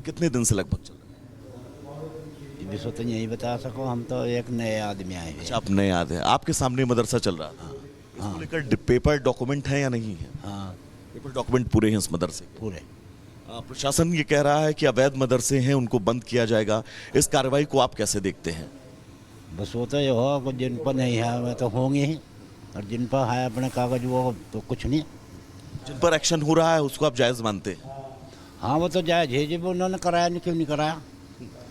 कितने दिन से लगभग चल रहा है? विश्व तो यही बता सको, हम तो एक नए आदमी आए हैं। अच्छा, आप नए याद है, आपके सामने मदरसा चल रहा था, इसको लेकर पेपर डॉक्यूमेंट है या नहीं है? हाँ, पेपर डॉक्यूमेंट पूरे हैं इस मदरसे के? पूरे। प्रशासन ये कह रहा है कि अवैध मदरसे हैं, उनको बंद किया जाएगा। इस कार्रवाई को आप कैसे देखते हैं? बस वो तो ये हो, जिन पर नहीं है वह तो होंगे ही, और जिन पर है अपने कागज वो तो कुछ नहीं। जिन पर एक्शन हो रहा है उसको आप जायज़ मानते हैं? हाँ, वो तो जायज है, जब उन्होंने कराया नहीं, क्यों नहीं कराया।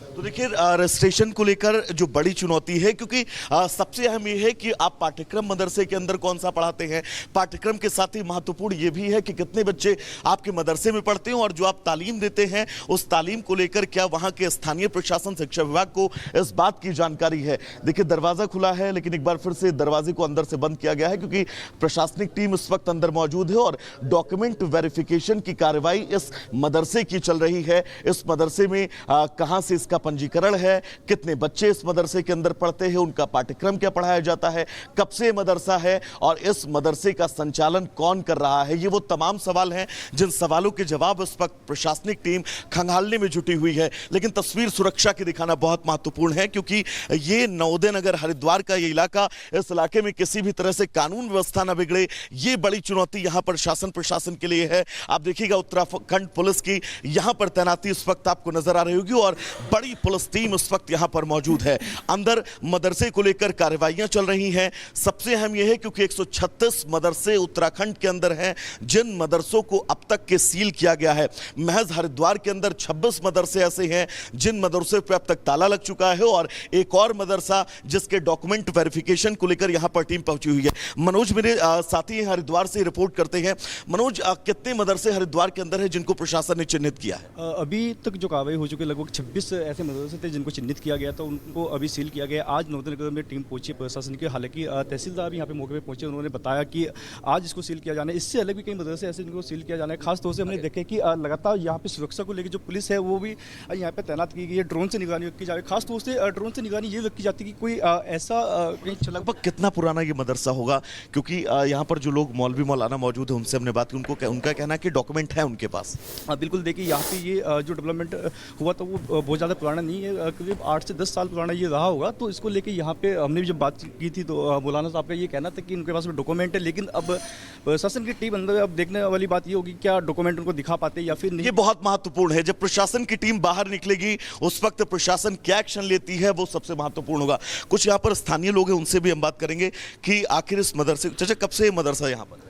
तो देखिए, रजिस्ट्रेशन को लेकर जो बड़ी चुनौती है, क्योंकि सबसे अहम ये है कि आप पाठ्यक्रम मदरसे के अंदर कौन सा पढ़ाते हैं। पाठ्यक्रम के साथ ही महत्वपूर्ण ये भी है कि कितने बच्चे आपके मदरसे में पढ़ते हैं, और जो आप तालीम देते हैं उस तालीम को लेकर क्या वहाँ के स्थानीय प्रशासन, शिक्षा विभाग को इस बात की जानकारी है। देखिए, दरवाज़ा खुला है, लेकिन एक बार फिर से दरवाजे को अंदर से बंद किया गया है, क्योंकि प्रशासनिक टीम इस वक्त अंदर मौजूद है और डॉक्यूमेंट वेरिफिकेशन की कार्रवाई इस मदरसे की चल रही है। इस मदरसे में कहाँ से इसका पंजीकरण है, कितने बच्चे इस मदरसे के अंदर पढ़ते हैं, उनका पाठ्यक्रम क्या पढ़ाया जाता है, कब से मदरसा है और इस मदरसे का संचालन कौन कर रहा है, ये वो तमाम सवाल हैं जिन सवालों के जवाब इस वक्त प्रशासनिक टीम खंगालने में जुटी हुई है। लेकिन तस्वीर सुरक्षा की दिखाना बहुत महत्वपूर्ण है, क्योंकि ये नवोदय नगर हरिद्वार का ये इलाका, इस इलाके में किसी भी तरह से कानून व्यवस्था न बिगड़े, ये बड़ी चुनौती यहां पर शासन प्रशासन के लिए है। आप देखिएगा, उत्तराखंड पुलिस की यहां पर तैनाती इस वक्त आपको नजर आ रही होगी और बड़ी पुलिस टीम इस वक्त यहां पर मौजूद है। अंदर मदरसे को लेकर कार्रवाइयां चल रही हैं। सबसे अहम यह है क्योंकि 136 मदरसे उत्तराखंड के अंदर हैं, जिन मदरसों को अब तक के सील किया गया है। महज हरिद्वार के अंदर 26 मदरसे ऐसे हैं जिन मदरसे पर अब तक ताला लग चुका है, और एक और मदरसा जिसके डॉक्यूमेंट वेरिफिकेशन को लेकर यहां पर टीम पहुंची हुई है। मनोज मेरे साथी हरिद्वार से रिपोर्ट करते हैं। मनोज, कितने मदरसे हरिद्वार के अंदर है जिनको प्रशासन ने चिन्हित किया है? अभी तक जो कार्रवाई हो चुकी है, लगभग 26 ऐसे मदरसे थे जिनको चिन्हित किया गया था, उनको अभी सील किया गया। आज नवोदय नगर में टीम पहुंची प्रशासन की, हालांकि तहसीलदार भी यहाँ पे मौके पे पहुंचे, उन्होंने बताया कि आज इसको सील किया जाना है। इससे अलग भी कई मदरसे ऐसे जिनको सील किया जाना है। खास तौर से हमने देखे कि लगातार यहाँ पे सुरक्षा को लेकर जो पुलिस है वो भी यहाँ पे तैनात की गई है। ड्रोन से निगरानी रखी जाए, खास तौर से ड्रोन से निगरानी ये रखी जाती है कि कोई ऐसा कहीं लगभग कितना पुराना ये मदरसा होगा? क्योंकि यहाँ पर जो लोग मौलवी मौलाना मौजूद है उनसे हमने बात की, उनका कहना है कि डॉक्यूमेंट है उनके पास। बिल्कुल, देखिए यहाँ पे ये जो डेवलपमेंट हुआ था वो बहुत ज़्यादा पुराना नहीं है, करीब 8 से 10 साल पुराना ये रहा होगा। तो इसको लेके यहाँ पे हमने भी जब बात की थी तो मौलाना साहब का ये कहना था कि उनके पास डॉक्यूमेंट है, लेकिन अब प्रशासन की टीम अंदर, अब देखने वाली बात ये होगी क्या डॉक्यूमेंट उनको दिखा पाते या फिर नहीं। ये बहुत महत्वपूर्ण है। जब प्रशासन की टीम बाहर निकलेगी उस वक्त प्रशासन क्या एक्शन लेती है वो सबसे महत्वपूर्ण होगा। कुछ यहाँ पर स्थानीय लोग हैं, उनसे भी हम बात करेंगे कि आखिर इस मदरसे, चाचा कब से मदरसा यहाँ पर?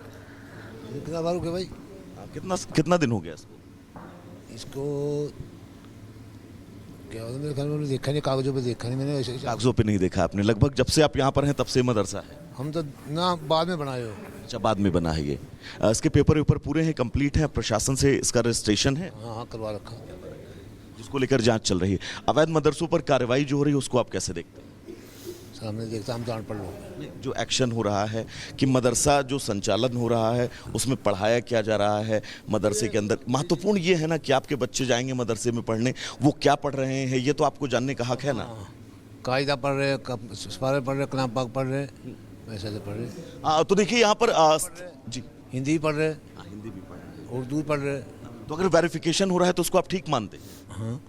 कितना बार हो गया भाई? कितना दिन हो गया इसको क्या होता है, मेरे ख्याल में देखा नहीं, कागजों पे देखा नहीं मैंने। ऐसे कागजों पे नहीं देखा आपने? लगभग जब से आप यहाँ पर हैं तब से मदरसा है? हम तो ना बाद में बनाए हो। अच्छा, बाद में बना है ये। इसके पेपर पूरे हैं, कंप्लीट हैं, प्रशासन से इसका रजिस्ट्रेशन है? हाँ हाँ, करवा रखा, जिसको लेकर जांच चल रही है। अवैध मदरसों पर कार्रवाई जो हो रही है उसको आप कैसे देखते हैं? सामने देखता हम तो अनपढ़ लोग। जो एक्शन हो रहा है कि मदरसा जो संचालन हो रहा है उसमें पढ़ाया क्या जा रहा है मदरसे के अंदर, महत्वपूर्ण ये है ना कि आपके बच्चे जाएंगे मदरसे में पढ़ने, वो क्या पढ़ रहे हैं ये तो आपको जानने का हक है ना। कायदा पढ़ रहे, सिपारे पढ़ रहे, कलाम पाक पढ़ रहे, वैसे से पढ़ रहे। तो देखिए यहाँ पर जी, हिंदी पढ़ रहे, हिंदी भी पढ़ रहे, उर्दू पढ़ रहे। तो अगर वेरिफिकेशन हो रहा है तो उसको आप ठीक मानते हैं? हाँ,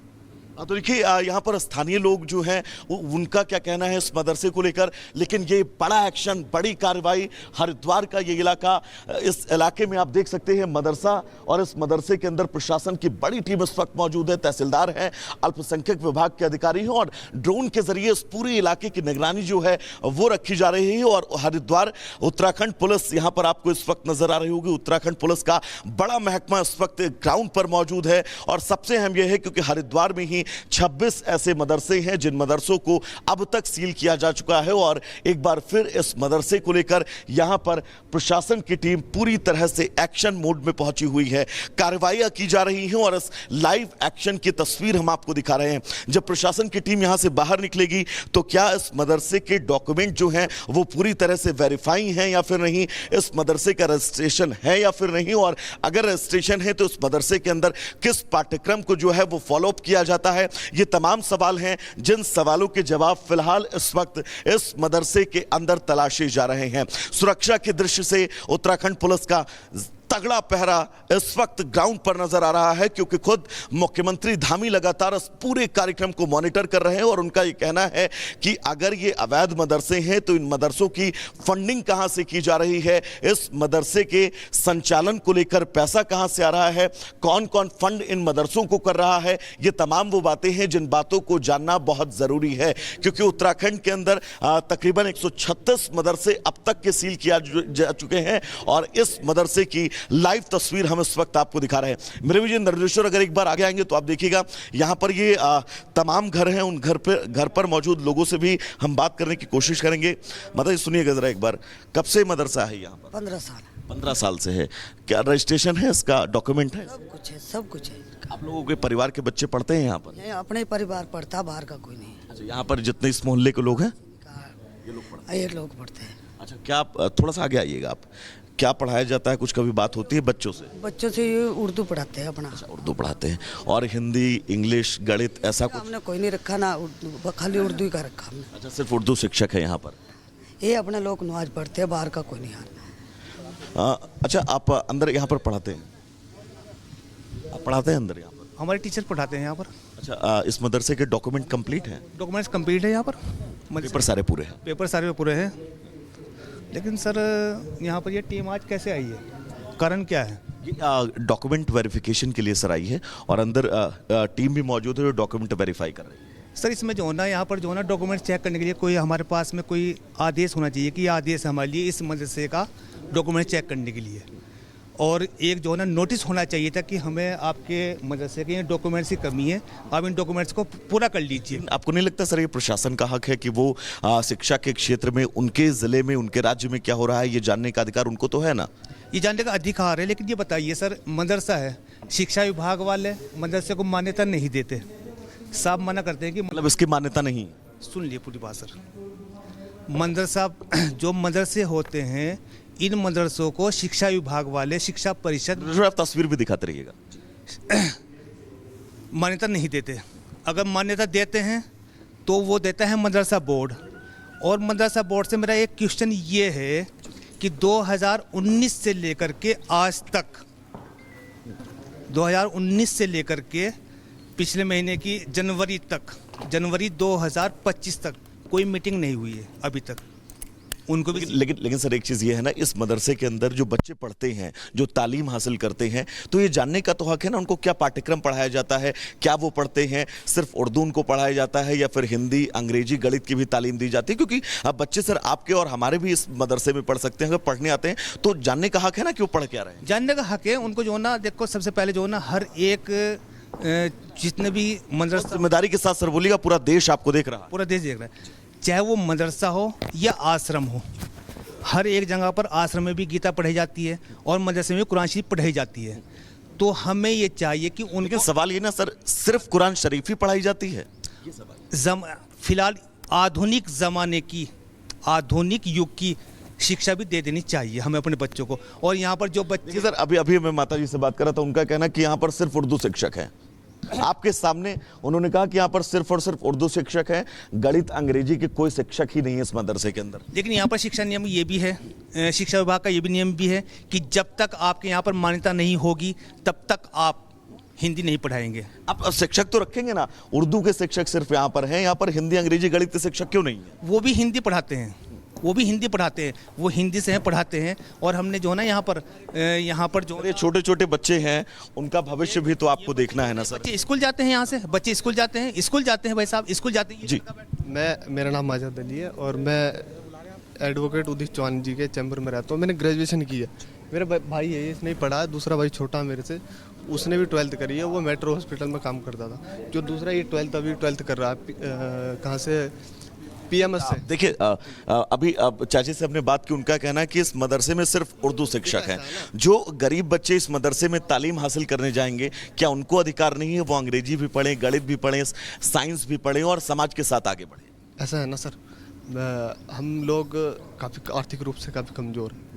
तो देखिए यहाँ पर स्थानीय लोग जो हैं उनका क्या कहना है इस मदरसे को लेकर। लेकिन ये बड़ा एक्शन, बड़ी कार्रवाई, हरिद्वार का ये इलाका, इस इलाके में आप देख सकते हैं मदरसा, और इस मदरसे के अंदर प्रशासन की बड़ी टीम इस वक्त मौजूद है। तहसीलदार हैं, अल्पसंख्यक विभाग के अधिकारी हैं, और ड्रोन के जरिए इस पूरे इलाके की निगरानी जो है वो रखी जा रही है। और हरिद्वार उत्तराखंड पुलिस यहाँ पर आपको इस वक्त नजर आ रही होगी। उत्तराखंड पुलिस का बड़ा महकमा इस वक्त ग्राउंड पर मौजूद है। और सबसे अहम यह है क्योंकि हरिद्वार में ही 26 ऐसे मदरसे हैं जिन मदरसों को अब तक सील किया जा चुका है, और एक बार फिर इस मदरसे को लेकर यहां पर प्रशासन की टीम पूरी तरह से एक्शन मोड में पहुंची हुई है। कार्रवाइयां की जा रही हैं और इस लाइव एक्शन की तस्वीर हम आपको दिखा रहे हैं। जब प्रशासन की टीम यहां से बाहर निकलेगी तो क्या इस मदरसे के डॉक्यूमेंट जो हैं वो पूरी तरह से वेरीफाई हैं या फिर नहीं, इस मदरसे का रजिस्ट्रेशन है या फिर नहीं, और अगर रजिस्ट्रेशन है तो इस मदरसे के अंदर किस पाठ्यक्रम को जो है वो फॉलोअप किया जाता है। ये तमाम सवाल हैं जिन सवालों के जवाब फिलहाल इस वक्त इस मदरसे के अंदर तलाशे जा रहे हैं। सुरक्षा के दृष्टि से उत्तराखंड पुलिस का तगड़ा पहरा इस वक्त ग्राउंड पर नजर आ रहा है, क्योंकि खुद मुख्यमंत्री धामी लगातार इस पूरे कार्यक्रम को मॉनिटर कर रहे हैं और उनका ये कहना है कि अगर ये अवैध मदरसे हैं तो इन मदरसों की फंडिंग कहां से की जा रही है, इस मदरसे के संचालन को लेकर पैसा कहां से आ रहा है, कौन कौन फंड इन मदरसों को कर रहा है, ये तमाम वो बातें हैं जिन बातों को जानना बहुत जरूरी है। क्योंकि उत्तराखंड के अंदर तकरीबन 136 मदरसे अब तक के सील किया जा चुके हैं और इस मदरसे की लाइव तस्वीर हम इस वक्त आपको दिखा रहे हैं। मेरे विजय नरेश्वर अगर एक बार आगे आएंगे तो आप देखिएगा यहां पर ये तमाम घर हैं, उन घर पर मौजूद लोगों से भी हम बात करने की कोशिश करेंगे। मतलब सुनिएगा जरा एक बार, कब से मदरसा है यहाँ पर? 15 साल। 15 साल से है। क्या रजिस्ट्रेशन है, इसका डॉक्यूमेंट है? सब कुछ है, सब कुछ है। आप लोगों के परिवार के बच्चे पढ़ते हैं यहाँ पर? ये अपने परिवार पढ़ता, बाहर का कोई नहीं। अच्छा, यहाँ पर जितने इस मोहल्ले के लोग हैं ये लोग पढ़ते हैं। अच्छा, क्या थोड़ा सा आगे आइएगा आप, क्या पढ़ाया जाता है, कुछ कभी बात होती है बच्चों से? बच्चों से ये उर्दू पढ़ाते हैं अपना। अच्छा, उर्दू पढ़ाते हैं और हिंदी, इंग्लिश, गणित ऐसा कुछ? हमने कोई नहीं रखा ना, खाली उर्दू ही का रखा हमने। अच्छा, सिर्फ उर्दू शिक्षक है यहाँ पर? ये अपने लोग नमाज पढ़ते हैं, बाहर का कोई नहीं आता। अच्छा, आप अंदर यहाँ पर पढ़ाते हैं? आप पढ़ाते हैं अंदर यहाँ पर? हमारे टीचर पढ़ाते हैं यहाँ पर। अच्छा, इस मदरसे के डॉक्यूमेंट कंप्लीट हैं? डॉक्यूमेंट्स कंप्लीट है यहाँ पर। पेपर सारे पूरे हैं? पेपर सारे पूरे हैं। लेकिन सर यहाँ पर ये टीम आज कैसे आई है, कारण क्या है? ये डॉक्यूमेंट वेरिफिकेशन के लिए सर आई है और अंदर टीम भी मौजूद है जो डॉक्यूमेंट वेरीफाई कर रही है। सर इसमें जो होना यहाँ पर जो है ना डॉक्यूमेंट चेक करने के लिए कोई हमारे पास में कोई आदेश होना चाहिए कि ये आदेश हमारे लिए इस मदरसे का डॉक्यूमेंट चेक करने के लिए, और एक जो है ना नोटिस होना चाहिए था कि हमें आपके मदरसे के डॉक्यूमेंट्स की कमी है, आप इन डॉक्यूमेंट्स को पूरा कर लीजिए। आपको नहीं लगता सर ये प्रशासन का हक है कि वो शिक्षा के क्षेत्र में उनके ज़िले में, उनके राज्य में क्या हो रहा है ये जानने का अधिकार उनको तो है ना? ये जानने का अधिकार है, लेकिन ये बताइए सर, मदरसा है, शिक्षा विभाग वाले मदरसे को मान्यता नहीं देते, साफ मना करते हैं कि मतलब इसकी मान्यता नहीं? सुन लिए पूरी बात सर। मदरसा जो मदरसे होते हैं, इन मदरसों को शिक्षा विभाग वाले, शिक्षा परिषद, जो आप तस्वीर भी दिखाते रहिएगा, मान्यता नहीं देते। अगर मान्यता देते हैं तो वो देता है मदरसा बोर्ड। और मदरसा बोर्ड से मेरा एक क्वेश्चन ये है कि 2019 से लेकर के आज तक, 2019 से लेकर के पिछले महीने की जनवरी 2025 तक कोई मीटिंग नहीं हुई है अभी तक उनको भी। लेकिन सर एक चीज़ ये है ना, इस मदरसे के अंदर जो बच्चे पढ़ते हैं, जो तालीम हासिल करते हैं, तो ये जानने का तो हक है ना उनको क्या पाठ्यक्रम पढ़ाया जाता है, क्या वो पढ़ते हैं, सिर्फ उर्दू उनको पढ़ाया जाता है या फिर हिंदी, अंग्रेजी, गणित की भी तालीम दी जाती है? क्योंकि अब बच्चे सर आपके और हमारे भी इस मदरसे में पढ़ सकते हैं, अगर पढ़ने आते हैं तो जानने का हक है ना कि वो पढ़ क्या रहे हैं? जानने का हक है उनको। जो ना देखो, सबसे पहले जो ना हर एक जितने भी मदरसा, जिम्मेदारी के साथ सर बोलिएगा, पूरा देश आपको देख रहा है। पूरा देश देख रहा है, चाहे वो मदरसा हो या आश्रम हो, हर एक जगह पर आश्रम में भी गीता पढ़ाई जाती है और मदरसे में कुरान शरीफ पढ़ाई जाती है। तो हमें ये चाहिए कि उनके सवाल ये ना सर, सिर्फ कुरान शरीफ ही पढ़ाई जाती है? फिलहाल आधुनिक ज़माने की, आधुनिक युग की शिक्षा भी दे देनी चाहिए हमें अपने बच्चों को। और यहाँ पर जो बच्चे, सर अभी मैं माता जी से बात कर रहा था, उनका कहना कि यहाँ पर सिर्फ उर्दू शिक्षक है। आपके सामने उन्होंने कहा कि यहाँ पर सिर्फ और सिर्फ उर्दू शिक्षक है, गणित, अंग्रेजी के कोई शिक्षक ही नहीं है इस मदरसे के अंदर। लेकिन यहाँ पर शिक्षा नियम ये भी है, शिक्षा विभाग का ये भी नियम भी है कि जब तक आपके यहाँ पर मान्यता नहीं होगी तब तक आप हिंदी नहीं पढ़ाएंगे। आप शिक्षक तो रखेंगे ना, उर्दू के शिक्षक सिर्फ यहाँ पर हैं, यहाँ पर हिंदी, अंग्रेजी, गणित के शिक्षक क्यों नहीं है? वो भी हिंदी पढ़ाते हैं, वो भी हिंदी पढ़ाते हैं, वो हिंदी से पढ़ाते हैं। और हमने जो है ना यहाँ पर जो ये छोटे छोटे बच्चे हैं, उनका भविष्य भी तो आपको देखना है ना सर। बच्चे स्कूल जाते हैं, यहाँ से बच्चे स्कूल जाते हैं भाई साहब, स्कूल जाते हैं जी। मेरा नाम माजिद अली है और मैं एडवोकेट उदित चौहान जी के चैम्बर में रहता हूँ। मैंने ग्रेजुएशन की है। मेरा भाई है, इसने पढ़ा है, दूसरा भाई छोटा मेरे से, उसने भी 12th करी है, वो मेट्रो हॉस्पिटल में काम करता था। जो दूसरा ये 12th कर रहा है, कहाँ से, PMS से। देखिए अभी चाची से हमने बात की, उनका कहना है कि इस मदरसे में सिर्फ उर्दू शिक्षक हैं। जो गरीब बच्चे इस मदरसे में तालीम हासिल करने जाएंगे, क्या उनको अधिकार नहीं है वो अंग्रेजी भी पढ़ें, गणित भी पढ़ें, साइंस भी पढ़ें और समाज के साथ आगे बढ़ें? ऐसा है ना सर, हम लोग काफ़ी आर्थिक रूप से काफ़ी कमज़ोर हैं।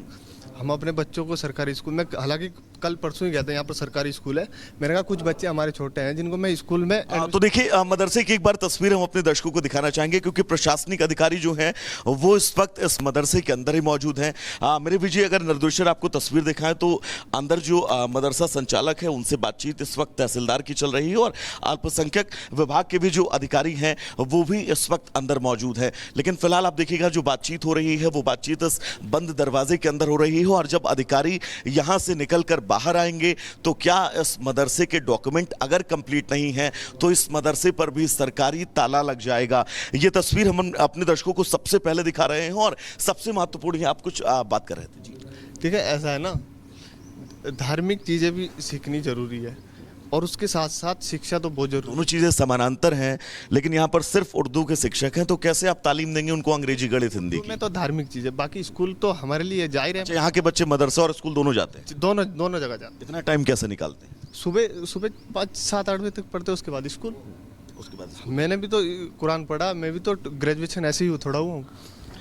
हम अपने बच्चों को सरकारी स्कूल में, हालांकि कल परसों ही गया था, यहाँ पर सरकारी स्कूल है। मैंने कहा कुछ बच्चे हमारे छोटे हैं जिनको मैं स्कूल में तो देखिए मदरसे की एक बार तस्वीर हम अपने दर्शकों को दिखाना चाहेंगे, क्योंकि प्रशासनिक अधिकारी जो हैं वो इस वक्त इस मदरसे के अंदर ही मौजूद हैं। मेरे विजय, अगर निर्देशक आपको तस्वीर दिखाएं तो अंदर जो मदरसा संचालक है उनसे बातचीत इस वक्त तहसीलदार की चल रही है और अल्पसंख्यक विभाग के भी जो अधिकारी हैं वो भी इस वक्त अंदर मौजूद है। लेकिन फिलहाल आप देखिएगा जो बातचीत हो रही है वो बातचीत इस बंद दरवाजे के अंदर हो रही है, और जब अधिकारी यहां से निकलकर बाहर आएंगे तो क्या इस मदरसे के डॉक्यूमेंट अगर कंप्लीट नहीं है तो इस मदरसे पर भी सरकारी ताला लग जाएगा। ये तस्वीर हम अपने दर्शकों को सबसे पहले दिखा रहे हैं और सबसे महत्वपूर्ण है, आप कुछ बात कर रहे थे जी। ठीक है, ऐसा है ना, धार्मिक चीज़ें भी सीखनी जरूरी है और उसके साथ साथ शिक्षा तो बहुत जरूरी है। दोनों चीजें समानांतर हैं, लेकिन यहाँ पर सिर्फ उर्दू के शिक्षक हैं तो कैसे आप तालीम देंगे उनको अंग्रेजी, गणित, हिंदी की? में तो धार्मिक चीज़ है, बाकी स्कूल तो हमारे लिए जाहिर है। यहाँ के बच्चे मदरसा और स्कूल दोनों जाते हैं? दोनों जगह जाते इतना टाइम कैसे निकालते हैं? हैं। सुबह 5-7-8 बजे तक पढ़ते हैं, उसके बाद स्कूल। उसके बाद मैंने भी तो कुरान पढ़ा, मैं भी तो ग्रेजुएशन ऐसे ही थोड़ा हुआ हूँ,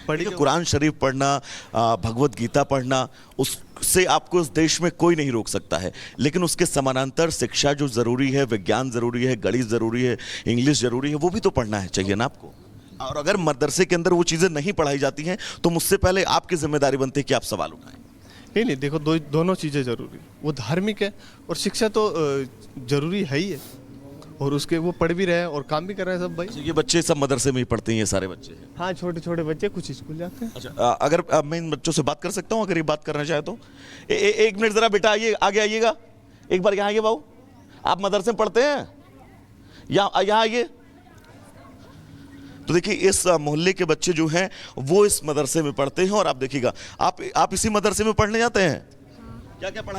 पढ़ी। कुरान शरीफ पढ़ना, भगवत गीता पढ़ना, उससे आपको इस देश में कोई नहीं रोक सकता है, लेकिन उसके समानांतर शिक्षा जो जरूरी है, विज्ञान जरूरी है, गणित जरूरी है, इंग्लिश जरूरी है, वो भी तो पढ़ना है, चाहिए ना आपको। और अगर मदरसे के अंदर वो चीजें नहीं पढ़ाई जाती हैं तो मुझसे पहले आपकी जिम्मेदारी बनती है कि आप सवाल उठाएं। नहीं, देखो दोनों चीज़ें जरूरी, वो धार्मिक है और शिक्षा तो जरूरी है ही है, और उसके वो पढ़ भी रहे हैं और काम भी कर रहे हैं सब भाई। ये बच्चे सब मदरसे में ही पढ़ते हैं, ये सारे बच्चे हैं? हाँ, छोटे छोटे बच्चे, कुछ स्कूल जाते हैं। अच्छा, अगर मैं इन बच्चों से बात कर सकता हूँ, अगर ये बात करना चाहे तो? एक मिनट जरा बेटा आइए, आगे आइएगा एक बार, यहाँ आइए बाबू, आप मदरसे में पढ़ते हैं? यहाँ आइए। तो देखिए इस मोहल्ले के बच्चे जो हैं वो इस मदरसे में पढ़ते हैं, और आप देखिएगा आप इसी मदरसे में पढ़ने जाते हैं? क्या क्या पढ़ा